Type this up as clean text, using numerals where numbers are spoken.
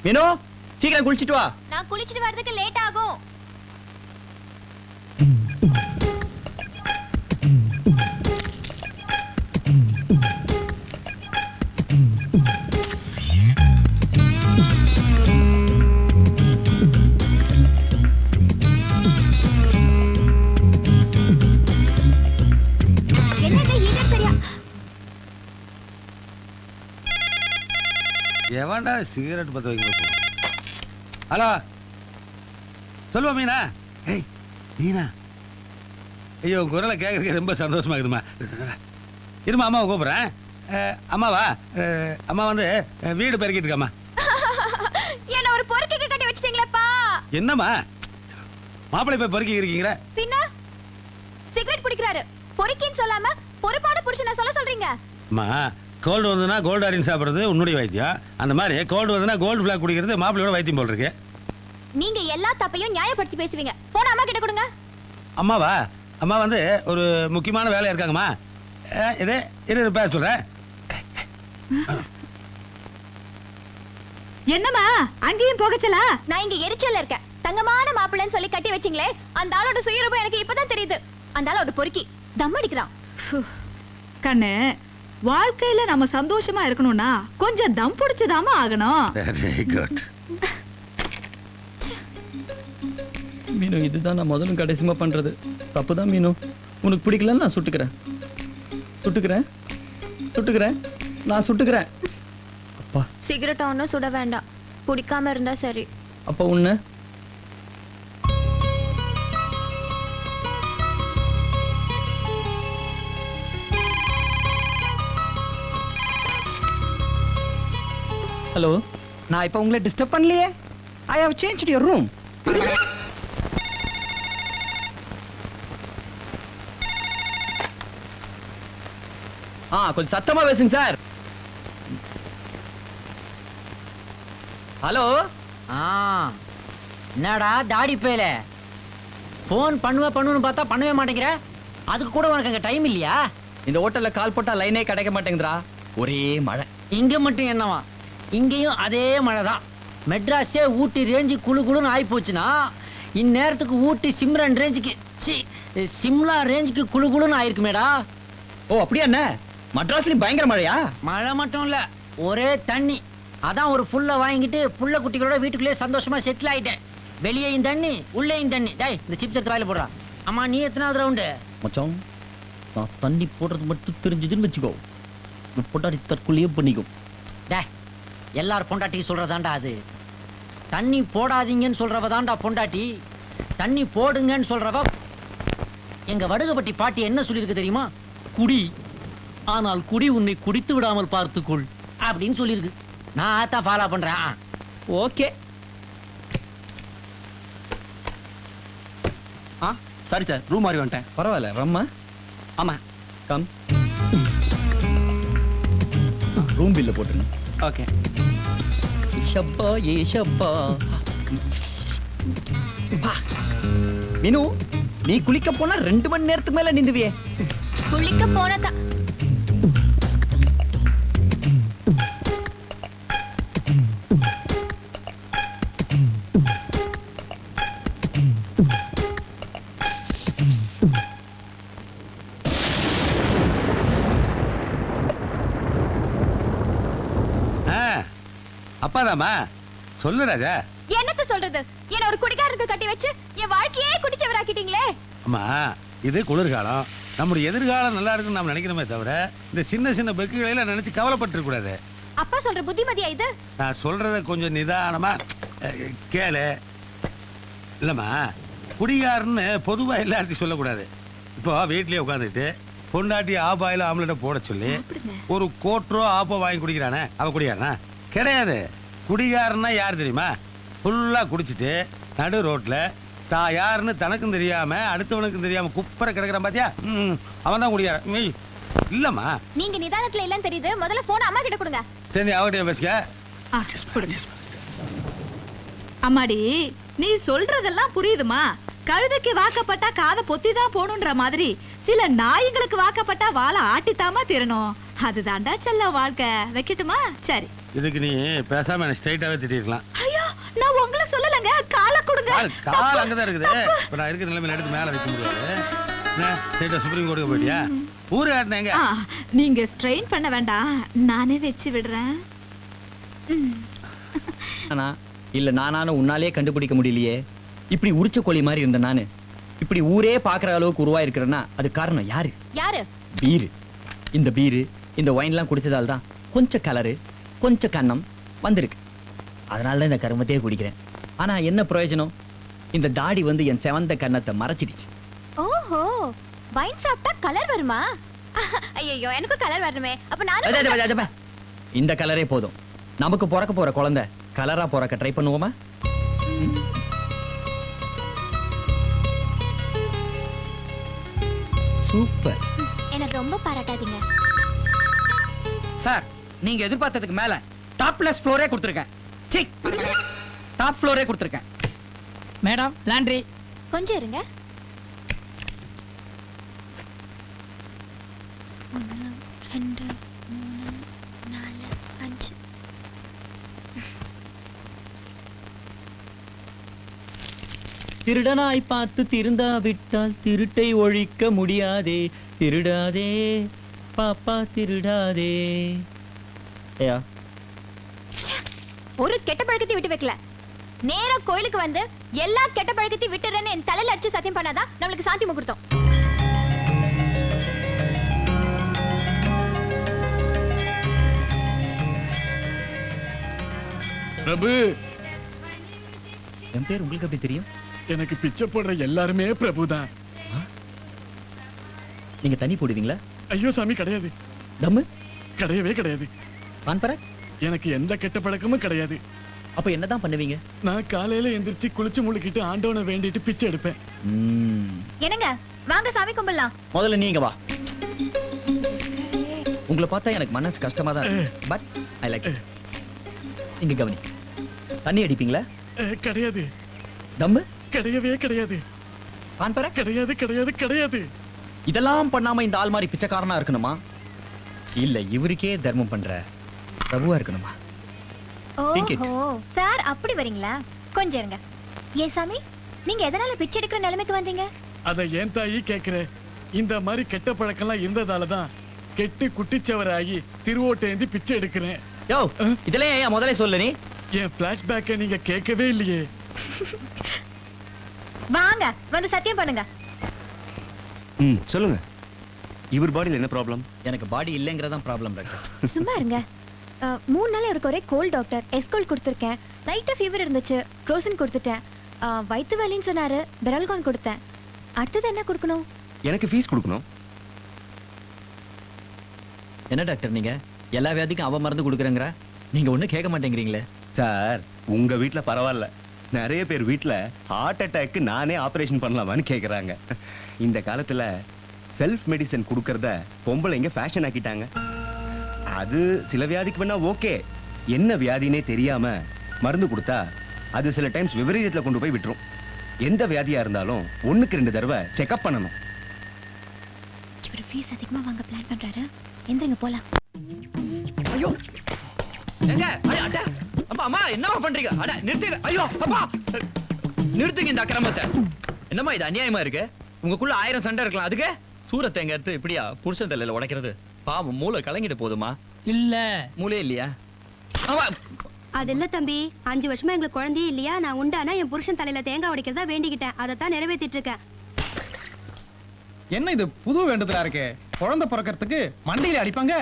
மீனு சீக்கிரம் குளிச்சிட்டு வா. நான் குளிச்சிட்டு வரதுக்கு லேட் ஆகும். எவன்டா சிகரெட் பத்த வைக்க? ஹலோ சொல்லுவா மீனா. ஏய் மீனா, ஐயோ குரலை கேட்கறதுக்கு ரொம்ப சந்தோஷமா இருக்குதுமா. இருமா அம்மாவை கூப்பிட்றேன். அம்மாவா? அம்மா வந்து வீடு பெருக்கிட்டு இருக்காம்மா. என்ன ஒரு பொறுக்கிக்கு கட்டி வச்சிட்டீங்களேப்பா. என்னம்மா மாப்பிள்ளை போய் பொறுக்கி இருக்கீங்களா? பின்ன சிகரெட் பிடிக்கிறாரு, பொறுக்கின்னு சொல்லாம பொறுப்பான புருஷனை சொல்ல சொல்றீங்க? அம்மா கோல்டு வந்ததுன்னா கோல்டு அரின் சாப்பிட்றது உன்னுடைய வைத்தியம். அந்த மாதிரி கோல்டு வந்ததுன்னா கோல்டு பிளாக் குடிக்கிறது மாப்பிள்ளையோட வைத்தியம் போல் இருக்கு. நீங்க எல்லா தப்பையும் நியாயப்படுத்தி பேசுவீங்க. போன அம்மா கிட்ட கொடுங்க. அம்மாவா? அம்மா வந்து ஒரு முக்கியமான வேலையா இருக்காங்கம்மா. இது இரு பேச சொல்றேன். என்னம்மா அங்கேயும் போகச்சலா? நான் இங்க எரிச்சல்ல இருக்கேன். தங்கமான மாப்பிள்ளைன்னு சொல்லி கட்டி வச்சிங்களே, அந்த ஆளோட சுயரூபம் எனக்கு இப்பதான் தெரியுது. அந்த ஆளோட பொறுக்கி தம் அடிக்கிறான். கண்ணு, வாழ்க்கையில நம்ம சந்தோஷமா இருக்கணும்னா கொஞ்சம் தம் பிடிச்சதாம ஆகணும். Very good. மீனு இதுதான் நான் முதலும் கடைசியமா பண்றது தப்புதான். மீனு உனக்கு பிடிக்கலன்னு நான் சுட்டுக்கிறேன் சுட்டுக்கிறேன் சுட்டுக்கிறேன் நான் சுட்டுக்கிறேன். அப்பா சிகரெட் ஒன்னும் சுட வேண்டாம், பிடிக்காம இருந்தா சரி. அப்பா உன்ன ஹலோ, நான் இப்ப உங்களை டிஸ்டர்ப் பண்ணலையே. I have changed your room. கொஞ்சம் சத்தமா பேசுங்க சார். ஹலோ. என்னடா தாடி பேல போன் பண்ணுவேன்னு பார்த்தா பண்ணவே மாட்டேங்கிற. அதுக்கு கூட உனக்கு அங்க டைம் இல்லையா? இந்த ஹோட்டல்ல கால் போட்டா லைனே கிடைக்க மாட்டேங்குதுடா. ஒரே மழை. இங்க மட்டும் என்னவா? இங்கேயும் அதே மழை தான். மெட்ராஸே ஊட்டி ரேஞ்சு குளு குளுன்னு ஆகி போச்சுன்னா இந்நேரத்துக்கு ஊட்டி சிம்ரன் ரேஞ்சுக்கு சிம்லா ரேஞ்சுக்கு குளு குளுன்னு ஆயிருக்குமேடா. ஓ அப்படியா? என்ன மட்ராஸ்லயும் பயங்கர மழையா? மழை மட்டும் இல்ல, ஒரே தண்ணி. அதான் ஒரு புல்ல வாங்கிட்டு புள்ள குட்டிகளோட வீட்டுக்குள்ளேயே சந்தோஷமா செட்டில் ஆயிட்டேன். வெளியேயும் தண்ணி உள்ளேயும் தண்ணி. டேய் இந்த சிப்ஸ் எடுத்து வாயில போடுறா. அம்மா நீ எத்தனாவது ரவுண்டு? மச்சான் நான் தண்ணி போடுறது மட்டும் தெரிஞ்சதுன்னு வச்சுக்கோ, பொட்டாடி தற்கொலையே பண்ணிக்கும். டேய் எல்லாரும் பொண்டாட்டி சொல்றதாண்டா அது. தண்ணி போடாதீங்கன்னு சொல்றவ தாண்டா பொண்டாட்டி. தண்ணி போடுங்கன்னு சொல்றவ. எங்க வடுகப்பட்டி பாட்டி என்ன சொல்லிருக்கு தெரியுமா? குடி, ஆனால் குடி உன்னை குடித்து விடாமல் பார்த்துக்கொள் அப்படின்னு சொல்லிருக்கு. நான் அதான் ஃபாலோ பண்றேன். ஓகே. சாரி சார், ரூம் மாறி வந்துட்டேன். பரவாயில்ல ரம்மா. ஆமா கம். ரூம் பில்ல போட்டுருங்க. ஓகே. ஷப்பா ஏ ஷப்பா. மீனு நீ குளிக்க போனா 2 மணி நேரத்துக்கு மேல நிந்துவியே. குளிக்க போனதா? அப்பாதாமா சொல்லு ராஜா. என்னத்த சொல்றது? என்ன ஒரு குடிகாரருக்கு கட்டி வச்சு என் வாழ்க்கையே குடிச்சவராக்கிட்டீங்களே. அம்மா இது குளிர்காலம், நம்முடைய எதிர்காலம் நல்லா இருக்குன்னு நாம் நினைக்கிறோமே தவிர இந்த சின்ன சின்ன பெக்குகளை நினைச்சு கவலைப்பட்டு கூடாது. அப்பா சொல்ற புத்திமதியா இது? நான் சொல்றத கொஞ்சம் நிதானமா கேளு. இல்லம்மா, குடிகாரன்னு பொதுவா எல்லாத்தையும் சொல்லக்கூடாது. இப்போ வீட்லயே உட்காந்துட்டு பொண்டாட்டி ஆப்பாயில ஆம்லெட்டை போட சொல்லி ஒரு கோட்டரோ ஆப்போ வாங்கி குடிக்கிறானே அவ குடிகாரனா? கிடையாது. குடிகாரன்னா யார் தெரியுமா? ஃபுல்லா குடிச்சிட்டு நடு ரோட்ல தான் யாருன்னு தனக்கும் தெரியாம அடுத்தவனுக்கும் தெரியாம குப்பரை கிடக்குறான் பாத்தியா, அவன் தான் குடிகாரன். இல்லம்மா நீங்க நிதானத்துல இல்லன்னு தெரியுது. முதல்ல போன் அம்மா கிட்ட கொடுங்க. சரி அவகிட்ட பேசுக. அம்மாடி நீ சொல்றதெல்லாம் புரியுதுமா? கழுதைக்கு வாக்கப்பட்டா காதை பொத்திதான் போகணுன்ற மாதிரி சில நாய்களுக்கு வாக்கப்பட்டா வாழை ஆட்டித்தாமா திரணும். அதுதாண்டா செல்ல வாழ்க்கை. வைக்கட்டுமா? சரி. இதுக்கு நீ பேசாம எனக்கு ஸ்ட்ரைட்டாவே திட்டிருக்கலாம். ஐயோ நான் உங்களை சொல்லலங்க, காலை கொடுங்க. கால் அங்கதான் இருக்குது. இப்ப நான் இருக்கிற நிலைமையில எடுத்து மேல வைக்க முடியாது. என்ன ஸ்ட்ரைட்டா சுப்ரீம் கோர்ட்டுக்கு போயிட்டியா? ஊரு காட்டின எங்க? நீங்க ஸ்ட்ரெயின் பண்ண வேண்டாம், நானே வச்சு விடுறேன். ஆனா இல்ல நானான உன்னாலே கண்டுபிடிக்க முடியலையே. இப்படி உரிச்ச கோழி மாதிரி இருந்த நானு இப்படி ஊரே பாக்குற அளவுக்கு உருவாயிருக்கிறேன்னா அது காரணம் யாரு? யாரு? பீரு. இந்த பீரு இந்த ஒயின்லாம் குடிச்சதால தான் கொஞ்சம் கலரு கொஞ்சம் கன்னம் வந்திருக்கு. அதனால தான் இந்த கருமத்தையே குடிக்கிறேன். ஆனா என்ன பிரயோஜனம்? இந்த தாடி வந்து என் செவந்த கன்னத்தை மறைச்சிடுச்சு. ஓஹோ, வைன் சாப்பிட்டா கலர் வருமா? ஐயோ, எனக்கு கலர் வரணுமே. அப்ப நானும் இந்த கலரே போதும். நமக்கு பிறக்க போற குழந்தை கலரா பிறக்க ட்ரை பண்ணுவோமா? சூப்பர். என்ன ரொம்ப பாராட்டாதீங்க சார். நீங்க எதிர்பார்த்ததுக்கு மேல டாப்லெஸ் ஃப்ளோரே கொடுத்துருக்கேன். டாப் ஃப்ளோரே கொடுத்துருக்கேன். Madam laundry. கொஞ்சம் இருங்க. ரெண்டு, மூணு, நாலு, அஞ்சு. திருடனாய் பார்த்து திருந்தா விட்டால் திருட்டை ஒழிக்க முடியாதே. திருடாதே பாப்பா திருடாதே. ஏயா ஒரு கெட்ட பழக்கத்தை விட்டு வைக்கல. நேரா கோயிலுக்கு வந்து எல்லா கெட்ட பழக்கத்தையும் விட்டுறேன்னு என் தலையில அடிச்சு சத்தியம் பண்ணாதான் நம்மளுக்கு சாந்தி முகூர்த்தம். பிரபு, என் பேர் உங்களுக்கு எப்படி தெரியும்? எனக்கு பிச்சை போடுற எல்லாருமே பிரபுதான். நீங்க தண்ணி போடுவீங்களா? ஐயோ சாமி, கிடையாது. தம்மு கிடையவே கிடையாது. பான்பர எனக்கு எந்த கெட்ட பழக்கமும் கிடையாது. அப்ப என்னதான் பண்ணுவீங்க? நான் காலையில எந்திரிச்சு குளிச்சு முழுக்கிட்டு ஆண்டவனை வேண்டிட்டு பிச்சை எடுப்பேன். என்னங்க, வாங்க சாமி கும்பிடலாம். முதல்ல நீங்க வா. உங்களை பார்த்தா எனக்கு மனசு கஷ்டமா தான் இருக்கு. But I like it. இங்க கவனி. தண்ணி அடிப்பீங்களா? கிடையாது. தம்மு கிடையவே கிடையாது. பான்பர கிடையாது கிடையாது கிடையாது. இதெல்லாம் பண்ணாம இந்த ஆள் மாதிரி பிச்சைக்காரனா இருக்கணுமா? இல்ல இவருக்கே தர்மம் பண்ற பிரபுவா இருக்கணுமா? Think it. ஓஹோ, சார் அப்படி வரீங்களா? கொஞ்சம் இருங்க. ஏன் சாமி, நீங்க எதனால பிச்சை எடுக்கிற நிலைமைக்கு வந்தீங்க? அத ஏன் தாயி கேக்குற? இந்த மாதிரி கெட்ட பழக்கம்லாம் இருந்ததாலதான் கெட்டு குட்டிச்சவராகி திருவோட்டேந்தி பிச்சை எடுக்கிறேன். யோ, இதெல்லாம் ஏன் முதல்ல சொல்லு நீ? என் பிளாஷ்பேக்கை நீங்க கேட்கவே இல்லையே. வாங்க வந்து சத்தியம் பண்ணுங்க. சொல்லுங்க. இவர் பாடியில் என்ன ப்ராப்ளம்? எனக்கு பாடி இல்லைங்கிறதான் ப்ராப்ளம் டாக்டர். சும்மா இருங்க. 3 நாள் எனக்கு ஒரே கோல்ட் டாக்டர். எஸ்கோல் கொடுத்துருக்கேன். லைட்டா ஃபீவர் இருந்துச்சு, க்ரோசின் கொடுத்துட்டேன். வயிற்று வலின்னு சொன்னாரு, பெரல்கான் கொடுத்தேன். அடுத்தது என்ன கொடுக்கணும்? எனக்கு ஃபீஸ் கொடுக்கணும். என்ன டாக்டர் நீங்க எல்லா வியாதிக்கும் அவ மருந்து கொடுக்குறேங்கிற, நீங்க ஒண்ணு கேட்க மாட்டேங்கிறீங்களே. சார், உங்க வீட்ல பரவாயில்ல. நிறைய பேர் வீட்ல ஹார்ட் அட்டாக்கு நானே ஆபரேஷன் பண்ணலாமான்னு கேக்குறாங்க. இந்த காலத்துல செல்ஃப் மெடிசன் கொடுக்கறத பொம்பளைங்க ஃபேஷன் ஆக்கிட்டாங்க. அது சில வியாதிக்கு வேணா ஓகே. என்ன வியாதினே தெரியாம மருந்து கொடுத்தா அது சில டைம்ஸ் விபரீதத்துல கொண்டு போய் விட்டுரும். எந்த வியாதியா இருந்தாலும் 1க்கு 2 தடவை செக்அப் பண்ணணும். இவர் ஃபீஸ் அதிகமா வாங்க பிளான் பண்றாரு. எந்திரங்க போலாம். ஐயோ எங்க அட அப்பா அம்மா என்னமா பண்றீங்க? அட நிறுத்துங்க. ஐயோ அப்பா நிறுத்துங்க இந்த அக்கிரமத்தை. என்னம்மா இது அநியாயமா இருக்கு? உங்களுக்குள்ள 1000 சண்டை இருக்கலாம், அதுக்கு சூரத்தை எங்க எடுத்து இப்படியா புருஷன் தலையில உடைக்கிறது? பாவம், மூளை கலங்கிட்டு போதுமா? இல்ல மூளை இல்லையா? அது இல்ல தம்பி, 5 வருஷமா எங்களுக்கு குழந்தையே இல்லையா? நான் உண்டானா என் புருஷன் தலையில தேங்காய் உடைக்கிறதா வேண்டிக்கிட்டேன். அதைத்தான் நிறைவேற்றிட்டு இருக்கேன். என்ன இது புது வேண்டுதலா இருக்கு? குழந்தை பிறக்கிறதுக்கு மண்டையில அடிப்பாங்க.